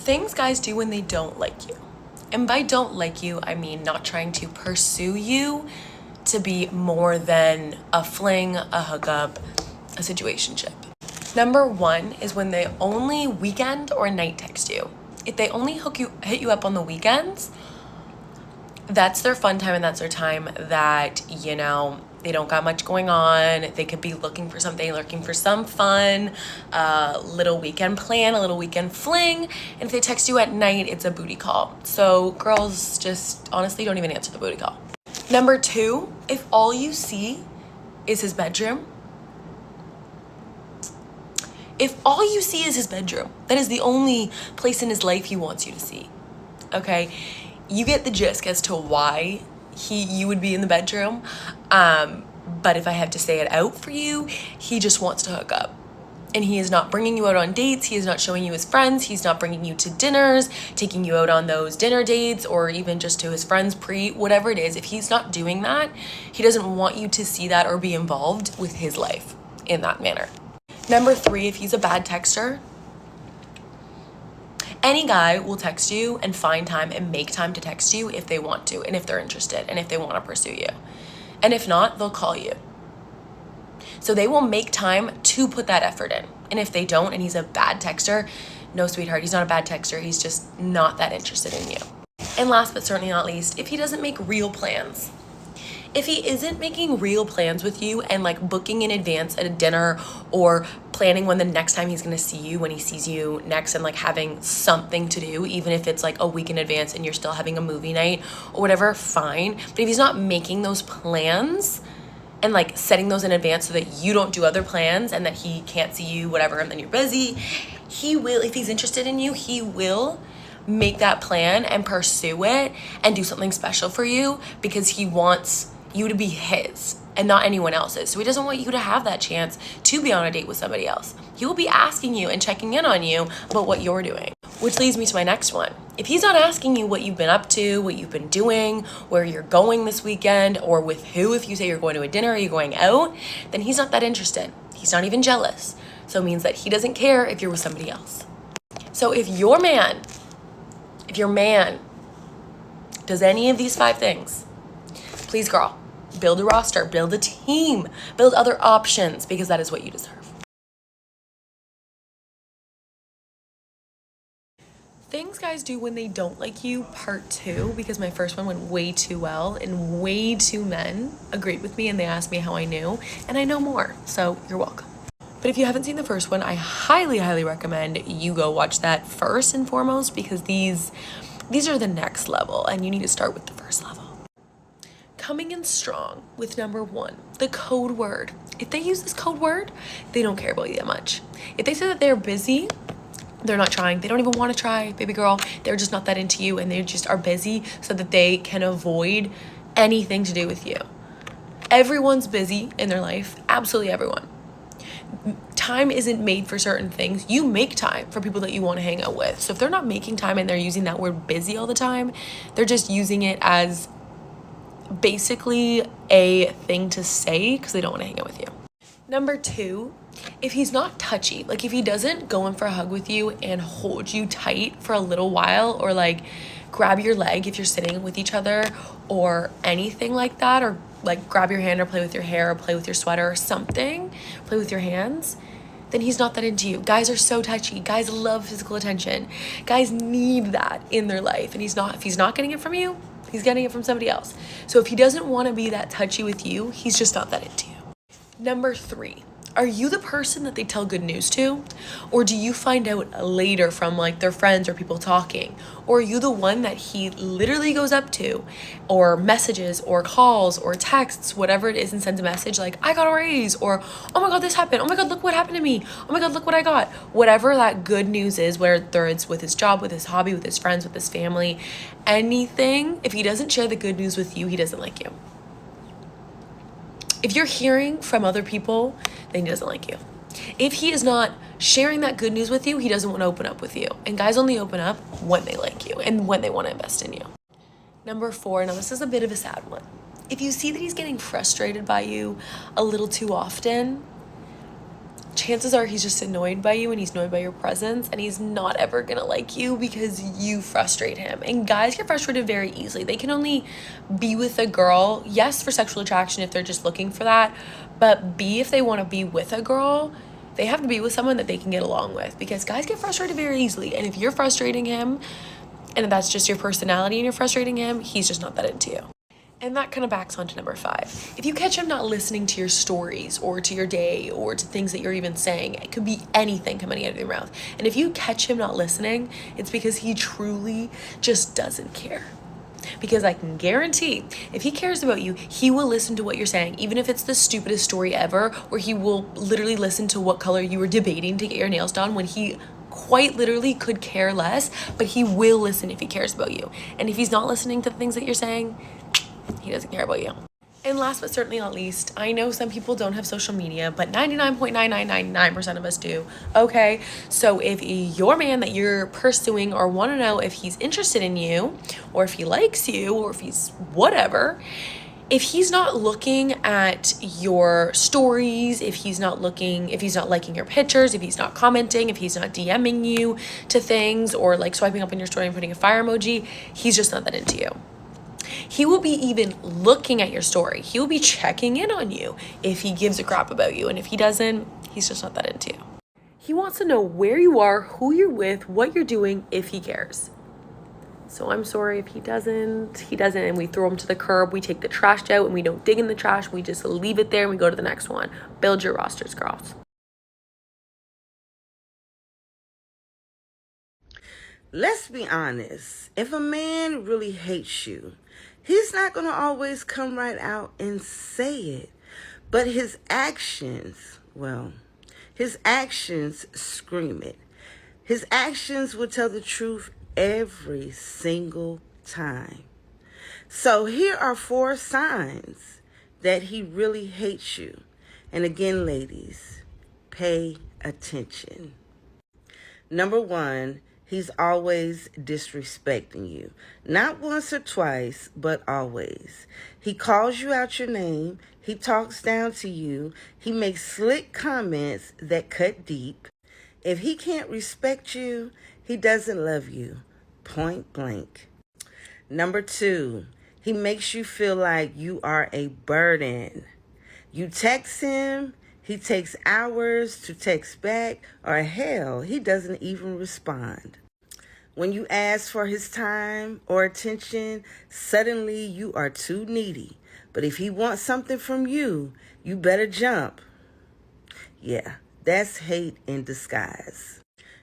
Things guys do when they don't like you. And by don't like you, I mean not trying to pursue you to be more than a fling, a hookup, a situationship. Number one is when they only weekend or night text you. If they only hit you up on the weekends, that's their fun time and that's their time that, you know, they don't got much going on. They could be looking for something, looking for some fun, little weekend plan, a little weekend fling. And if they text you at night, it's a booty call. So girls, just honestly don't even answer the booty call. Number two, if all you see is his bedroom, if all you see is his bedroom, that is the only place in his life he wants you to see, okay? You get the gist as to why you would be in the bedroom. But if I had to say it out for you, he just wants to hook up. And he is not bringing you out on dates. He is not showing you his friends. He's not bringing you to dinners, taking you out on those dinner dates, or even just to his friends whatever it is. If he's not doing that, he doesn't want you to see that or be involved with his life in that manner. Number three, if he's a bad texter, any guy will text you and find time and make time to text you if they want to and if they're interested and if they want to pursue you. And if not, they'll call you. So they will make time to put that effort in. And if they don't and he's a bad texter, no, sweetheart, he's not a bad texter. He's just not that interested in you. And last but certainly not least, if he doesn't make real plans. If he isn't making real plans with you and like booking in advance at a dinner or planning when the next time he's gonna see you, when he sees you next, and like having something to do, even if it's like a week in advance and you're still having a movie night or whatever, fine. But if he's not making those plans and like setting those in advance so that you don't do other plans and that he can't see you, whatever, and then you're busy, he will, if he's interested in you, he will make that plan and pursue it and do something special for you because he wants you to be his and not anyone else's. So he doesn't want you to have that chance to be on a date with somebody else. He will be asking you and checking in on you about what you're doing. Which leads me to my next one. If he's not asking you what you've been up to, what you've been doing, where you're going this weekend, or with who, if you say you're going to a dinner or you're going out, then he's not that interested. He's not even jealous. So it means that he doesn't care if you're with somebody else. So if your man does any of these 5 things, please, girl, build a roster, build a team, build other options, because that is what you deserve. Things guys do when they don't like you, part 2, because my first one went way too well and way too men agreed with me and they asked me how I knew, and I know more, so you're welcome. But if you haven't seen the first one, I highly, highly recommend you go watch that first and foremost, because these are the next level and you need to start with the first level. Coming in strong with number 1, the code word. If they use this code word, they don't care about you that much. If they say that they're busy, they're not trying. They don't even want to try, baby girl. They're just not that into you and they just are busy so that they can avoid anything to do with you. Everyone's busy in their life. Absolutely everyone. Time isn't made for certain things. You make time for people that you want to hang out with. So if they're not making time and they're using that word busy all the time, they're just using it as basically a thing to say because they don't want to hang out with you. Number 2, if he's not touchy, like if he doesn't go in for a hug with you and hold you tight for a little while, or like grab your leg if you're sitting with each other or anything like that, or like grab your hand or play with your hair or play with your sweater or something, play with your hands, then he's not that into you. Guys are so touchy. Guys love physical attention. Guys need that in their life, and if he's not getting it from you, he's getting it from somebody else. So if he doesn't want to be that touchy with you, he's just not that into you. Number 3, are you the person that they tell good news to? Or do you find out later from like their friends or people talking? Or are you the one that he literally goes up to or messages or calls or texts, whatever it is, and sends a message like, I got a raise, or oh my God, this happened. Oh my God, look what happened to me. Oh my God, look what I got. Whatever that good news is, whether it's with his job, with his hobby, with his friends, with his family, anything, if he doesn't share the good news with you, he doesn't like you. If you're hearing from other people, then he doesn't like you. If he is not sharing that good news with you, he doesn't want to open up with you. And guys only open up when they like you and when they want to invest in you. Number 4, now this is a bit of a sad one. If you see that he's getting frustrated by you a little too often, chances are he's just annoyed by you and he's annoyed by your presence, and he's not ever gonna like you because you frustrate him. And guys get frustrated very easily. They can only be with a girl, yes, for sexual attraction if they're just looking for that, but B, if they want to be with a girl, they have to be with someone that they can get along with, because guys get frustrated very easily. And if you're frustrating him and that's just your personality and you're frustrating him, he's just not that into you. And that kind of backs onto number 5. If you catch him not listening to your stories or to your day or to things that you're even saying, it could be anything coming out of your mouth. And if you catch him not listening, it's because he truly just doesn't care. Because I can guarantee, if he cares about you, he will listen to what you're saying, even if it's the stupidest story ever, or he will literally listen to what color you were debating to get your nails done when he quite literally could care less, but he will listen if he cares about you. And if he's not listening to the things that you're saying, he doesn't care about you. And last but certainly not least, I know some people don't have social media, but 99.9999% of us do. Okay, so if your man that you're pursuing or want to know if he's interested in you, or if he likes you, or if he's whatever, if he's not looking at your stories, if he's not liking your pictures, if he's not commenting, if he's not DMing you to things, or like swiping up on your story and putting a fire emoji, he's just not that into you. He will be even looking at your story. He will be checking in on you if he gives a crap about you. And if he doesn't, he's just not that into you. He wants to know where you are, who you're with, what you're doing, if he cares. So I'm sorry if he doesn't, and we throw him to the curb. We take the trash out and we don't dig in the trash. We just leave it there and we go to the next one. Build your rosters, girls. Let's be honest. If a man really hates you, he's not going to always come right out and say it. But his actions scream it. His actions will tell the truth every single time. So here are 4 signs that he really hates you. And again, ladies, pay attention. Number 1, he's always disrespecting you. Not once or twice, but always. He calls you out your name. He talks down to you. He makes slick comments that cut deep. If he can't respect you, he doesn't love you. Point blank. Number 2, he makes you feel like you are a burden. You text him, he takes hours to text back, or hell, he doesn't even respond. When you ask for his time or attention, suddenly you are too needy. But if he wants something from you, you better jump. Yeah, that's hate in disguise.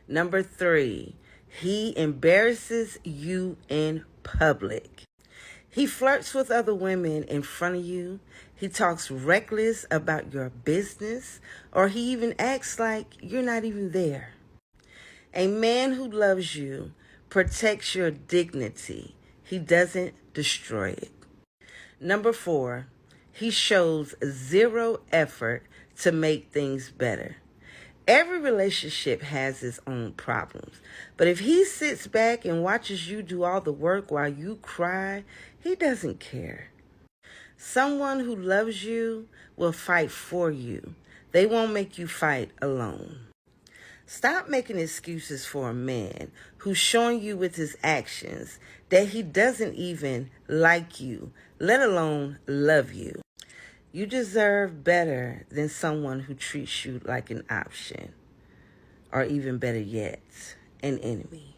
Number 3, he embarrasses you in public. He flirts with other women in front of you. He talks reckless about your business, or he even acts like you're not even there. A man who loves you protects your dignity. He doesn't destroy it. Number 4, he shows 0 effort to make things better. Every relationship has its own problems, but if he sits back and watches you do all the work while you cry, he doesn't care. Someone who loves you will fight for you. They won't make you fight alone. Stop making excuses for a man who's showing you with his actions that he doesn't even like you, let alone love you. You deserve better than someone who treats you like an option, or even better yet, an enemy.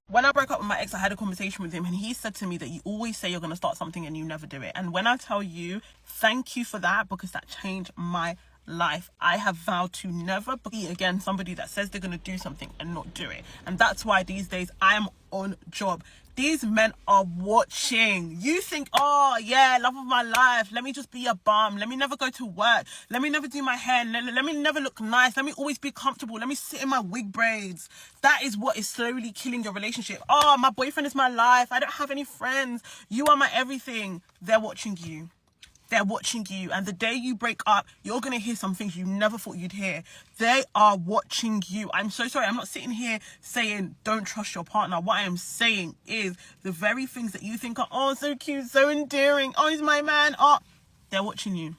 When I broke up with my ex, I had a conversation with him and he said to me that you always say you're going to start something and you never do it. And when I tell you, thank you for that, because that changed my life. I have vowed to never be again somebody that says they're going to do something and not do it. And that's why these days I am on job. These men are watching. You think, oh yeah, love of my life, let me just be a bum, let me never go to work, let me never do my hair, let me never look nice, let me always be comfortable, let me sit in my wig braids. That is what is slowly killing your relationship. Oh, my boyfriend is my life, I don't have any friends, you are my everything. They're watching you. They're watching you, and the day you break up, you're going to hear some things you never thought you'd hear. They are watching you. I'm so sorry. I'm not sitting here saying don't trust your partner. What I am saying is the very things that you think are, oh, so cute, so endearing, oh, he's my man, oh, they're watching you.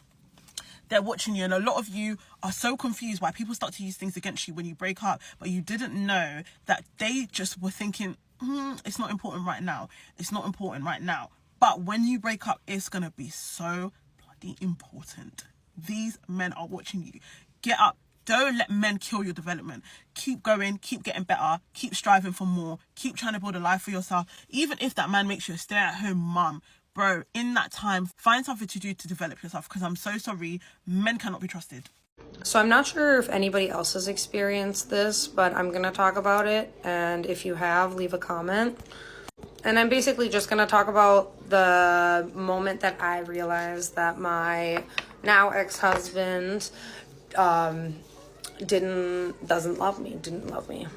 they're watching you. And a lot of you are so confused why people start to use things against you when you break up, but you didn't know that they just were thinking, it's not important right now. It's not important right now. But when you break up, it's going to be so bloody important. These men are watching you. Get up. Don't let men kill your development. Keep going, keep getting better, keep striving for more, keep trying to build a life for yourself. Even if that man makes you a stay-at-home mum, bro, in that time, find something to do to develop yourself, because I'm so sorry, men cannot be trusted. So I'm not sure if anybody else has experienced this, but I'm going to talk about it, and if you have, leave a comment. And I'm basically just going to talk about the moment that I realized that my now ex-husband didn't love me.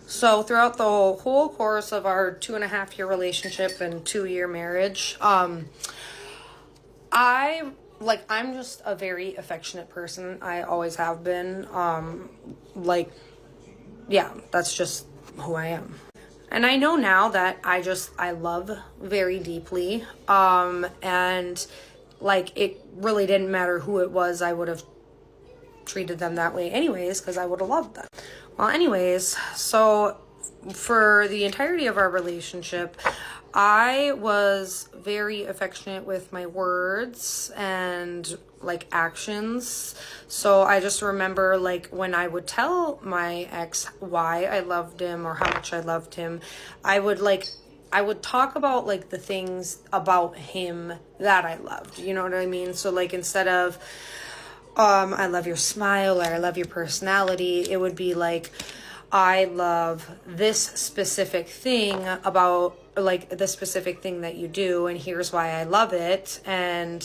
So throughout the whole course of our 2.5-year relationship and 2-year marriage, I'm just a very affectionate person. I always have been. That's just who I am. And I know now that I love very deeply. And like, it really didn't matter who it was, I would have treated them that way anyways, because I would have loved them. Well, anyways, so for the entirety of our relationship, I was very affectionate with my words and like actions. So I just remember like when I would tell my ex why I loved him or how much I loved him, I would talk about like the things about him that I loved, you know what I mean? So like, instead of I love your smile or I love your personality, it would be like, I love this specific thing about like the specific thing that you do, and here's why I love it, and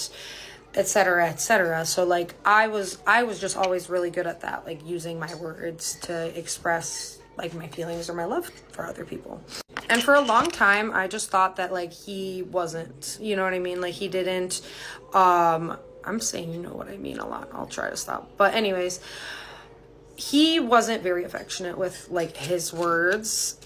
etc., etc. So like, I was just always really good at that, like using my words to express like my feelings or my love for other people. And for a long time, I just thought that like he wasn't, you know what I mean? Like he didn't, I'm saying, you know what I mean a lot. I'll try to stop. But anyways, he wasn't very affectionate with like his words.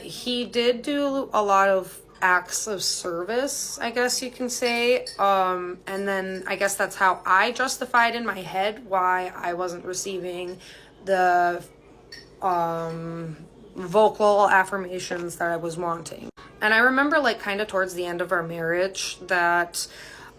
He did do a lot of acts of service, I guess you can say. And then I guess that's how I justified in my head why I wasn't receiving the vocal affirmations that I was wanting. And I remember like kind of towards the end of our marriage that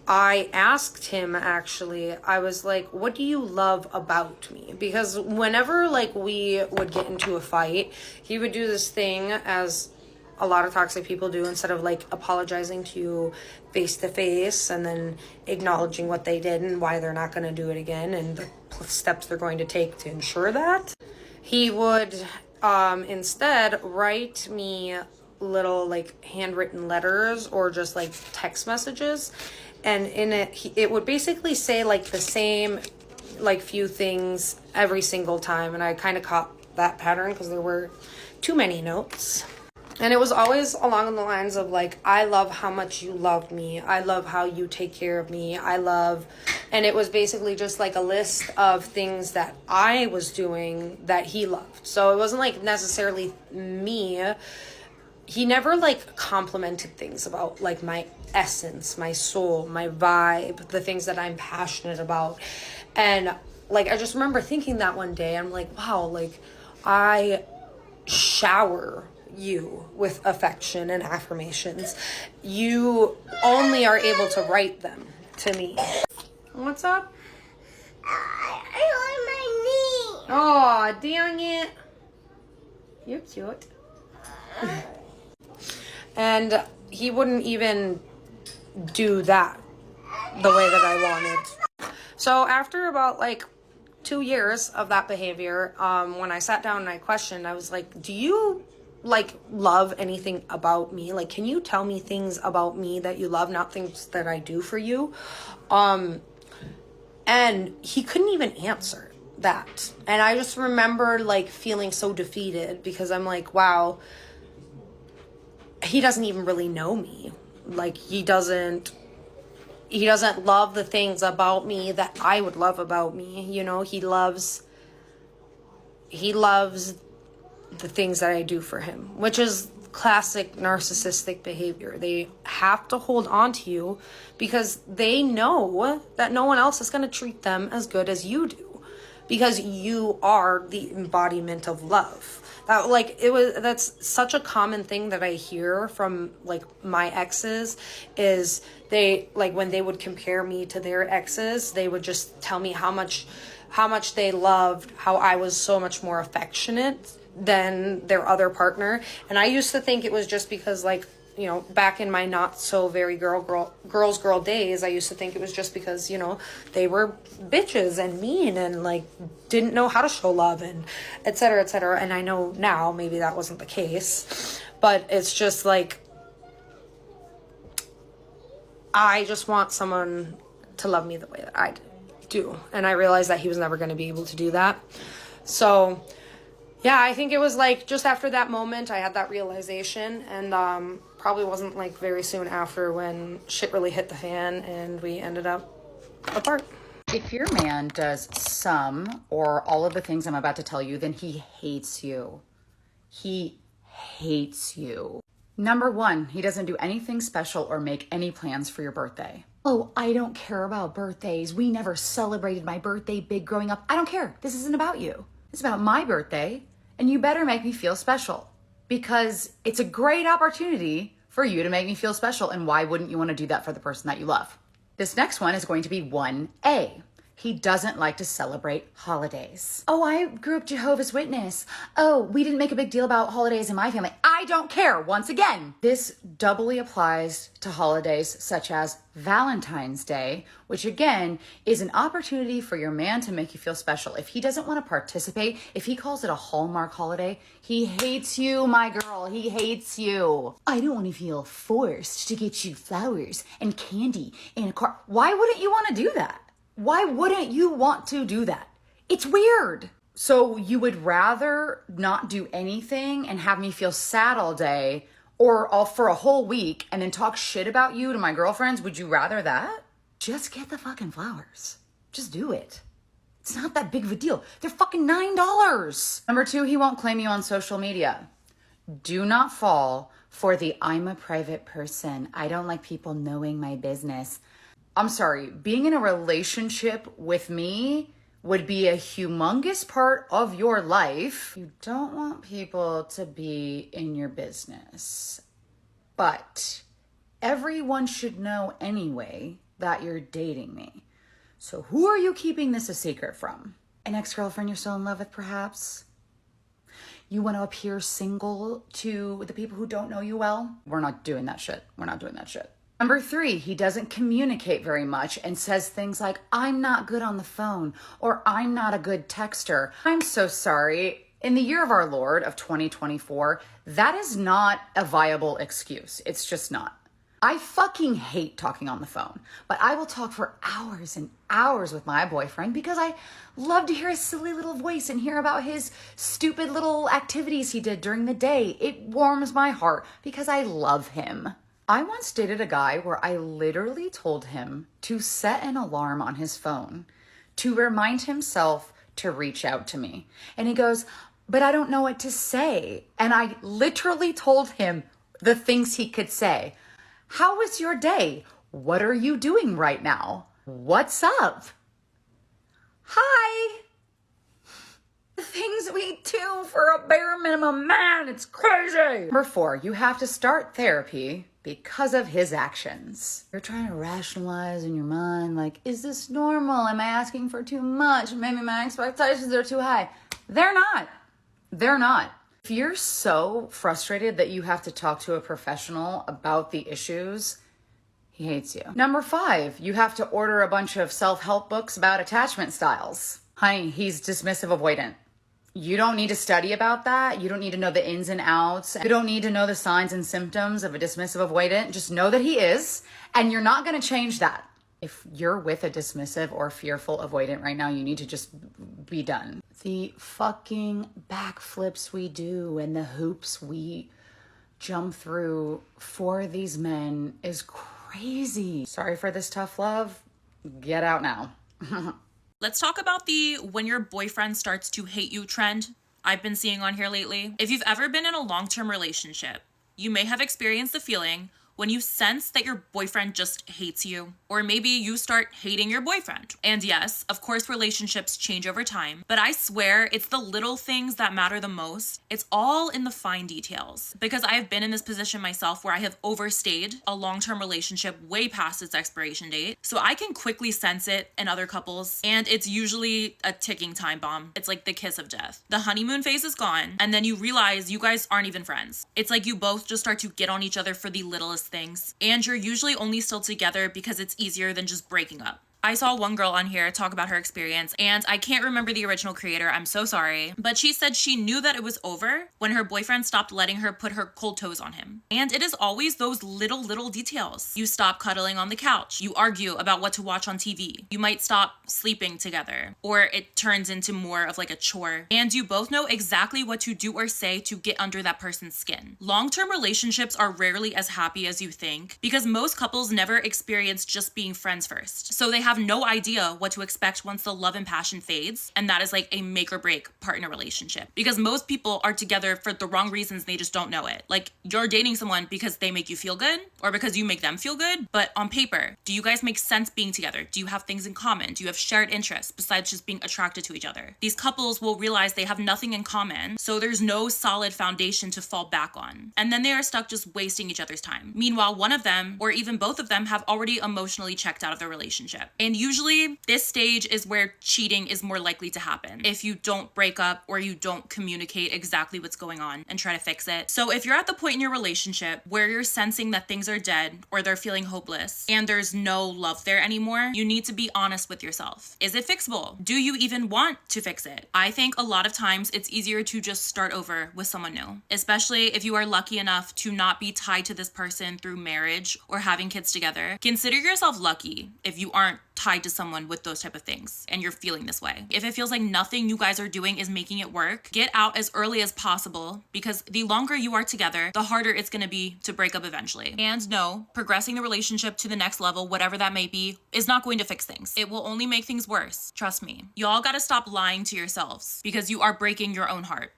I asked him, actually, I was like, what do you love about me? Because whenever like we would get into a fight, he would do this thing, as a lot of toxic people do, instead of like apologizing to you face to face and then acknowledging what they did and why they're not going to do it again and the steps they're going to take to ensure that, he would instead write me little like handwritten letters or just like text messages, and in it it would basically say like the same like few things every single time, and I kind of caught that pattern because there were too many notes. And it was always along the lines of like, I love how much you love me. I love how you take care of me. And it was basically just like a list of things that I was doing that he loved. So it wasn't like necessarily me. He never like complimented things about like my essence, my soul, my vibe, the things that I'm passionate about. And like, I just remember thinking that one day, I'm like, wow, like I shower you with affection and affirmations. You only are able to write them to me. What's up? I want my knee. Oh, dang it. You're cute. And he wouldn't even do that the way that I wanted. So after about like 2 years of that behavior, when I sat down and I questioned, I was like, do you like love anything about me? Like, can you tell me things about me that you love, not things that I do for you? And he couldn't even answer that. And I just remember like feeling so defeated because I'm like, wow, he doesn't even really know me. Like he doesn't love the things about me that I would love about me. You know, he loves the things that I do for him, which is classic narcissistic behavior. They have to hold on to you because they know that no one else is going to treat them as good as you do, because you are the embodiment of love. That's such a common thing that I hear from like my exes, is they, like, when they would compare me to their exes, they would just tell me how much they loved how I was so much more affectionate than their other partner. And I used to think it was just because, like, you know, back in my not so very girl days, I used to think it was just because, you know, they were bitches and mean and like didn't know how to show love and et cetera, et cetera. And I know now maybe that wasn't the case, but it's just like, I just want someone to love me the way that I do. And I realized that he was never going to be able to do that. So yeah, I think it was like just after that moment I had that realization, and probably wasn't like very soon after when shit really hit the fan and we ended up apart. If your man does some or all of the things I'm about to tell you, then he hates you. He hates you. Number one, he doesn't do anything special or make any plans for your birthday. Oh, I don't care about birthdays. We never celebrated my birthday big growing up. I don't care. This isn't about you. It's about my birthday, and you better make me feel special, because it's a great opportunity for you to make me feel special, and why wouldn't you want to do that for the person that you love? This next one is going to be 1A. He doesn't like to celebrate holidays. Oh, I grew up Jehovah's Witness. Oh, we didn't make a big deal about holidays in my family. I don't care. Once again, this doubly applies to holidays such as Valentine's Day, which again is an opportunity for your man to make you feel special. If he doesn't want to participate, if he calls it a Hallmark holiday, he hates you, my girl. He hates you. I don't want to feel forced to get you flowers and candy and a car. Why wouldn't you want to do that? Why wouldn't you want to do that? It's weird. So you would rather not do anything and have me feel sad all day or all for a whole week and then talk shit about you to my girlfriends? Would you rather that? Just get the fucking flowers. Just do it. It's not that big of a deal. They're fucking $9. Number two, he won't claim you on social media. Do not fall for the I'm a private person, I don't like people knowing my business. I'm sorry, being in a relationship with me would be a humongous part of your life. You don't want people to be in your business. But everyone should know anyway that you're dating me. So who are you keeping this a secret from? An ex-girlfriend you're still in love with, perhaps? You want to appear single to the people who don't know you well? We're not doing that shit. We're not doing that shit. Number three, he doesn't communicate very much and says things like, I'm not good on the phone, or I'm not a good texter. I'm so sorry. In the year of our Lord of 2024, that is not a viable excuse. It's just not. I fucking hate talking on the phone, but I will talk for hours and hours with my boyfriend because I love to hear his silly little voice and hear about his stupid little activities he did during the day. It warms my heart because I love him. I once dated a guy where I literally told him to set an alarm on his phone to remind himself to reach out to me. And he goes, but I don't know what to say. And I literally told him the things he could say. How was your day? What are you doing right now? What's up? Hi. The things we do for a bare minimum man, it's crazy. Number four, you have to start therapy because of his actions. You're trying to rationalize in your mind, like, is this normal? Am I asking for too much? Maybe my expectations are too high. They're not. They're not. If you're so frustrated that you have to talk to a professional about the issues, he hates you. Number five, you have to order a bunch of self-help books about attachment styles. Honey, he's dismissive avoidant. You don't need to study about that. You don't need to know the ins and outs. You don't need to know the signs and symptoms of a dismissive avoidant. Just know that he is, and you're not going to change that. If you're with a dismissive or fearful avoidant right now, you need to just be done. The fucking backflips we do and the hoops we jump through for these men is crazy. Sorry for this tough love. Get out now. Let's talk about the when your boyfriend starts to hate you trend I've been seeing on here lately. If you've ever been in a long-term relationship You may have experienced the feeling when you sense that your boyfriend just hates you, or maybe you start hating your boyfriend. And yes, of course, relationships change over time, but I swear it's the little things that matter the most. It's all in the fine details. Because I have been in this position myself where I have overstayed a long-term relationship way past its expiration date, so I can quickly sense it in other couples, and it's usually a ticking time bomb. It's like the kiss of death. The honeymoon phase is gone, and then you realize you guys aren't even friends. It's like you both just start to get on each other for the littlest things, and you're usually only still together because it's easier than just breaking up. I saw one girl on here talk about her experience, and I can't remember the original creator, I'm so sorry, but she said she knew that it was over when her boyfriend stopped letting her put her cold toes on him. And it is always those little details. You stop cuddling on the couch. You argue about what to watch on TV. You might stop sleeping together, or it turns into more of like a chore. And you both know exactly what to do or say to get under that person's skin. Long-term relationships are rarely as happy as you think because most couples never experience just being friends first. So they have no idea what to expect once the love and passion fades, and that is like a make or break part in a relationship. Because most people are together for the wrong reasons, they just don't know it. Like, you're dating someone because they make you feel good or because you make them feel good, but on paper, do you guys make sense being together? Do you have things in common? Do you have shared interests besides just being attracted to each other? These couples will realize they have nothing in common, so there's no solid foundation to fall back on. And then they are stuck just wasting each other's time. Meanwhile, one of them, or even both of them, have already emotionally checked out of the relationship. And usually this stage is where cheating is more likely to happen if you don't break up or you don't communicate exactly what's going on and try to fix it. So if you're at the point in your relationship where you're sensing that things are dead or they're feeling hopeless and there's no love there anymore, you need to be honest with yourself. Is it fixable? Do you even want to fix it? I think a lot of times it's easier to just start over with someone new, especially if you are lucky enough to not be tied to this person through marriage or having kids together. Consider yourself lucky if you aren't tied to someone with those type of things and you're feeling this way. If it feels like nothing you guys are doing is making it work, get out as early as possible, because the longer you are together, the harder it's going to be to break up eventually. And no, progressing the relationship to the next level, whatever that may be, is not going to fix things. It will only make things worse. Trust me. Y'all got to stop lying to yourselves because you are breaking your own heart.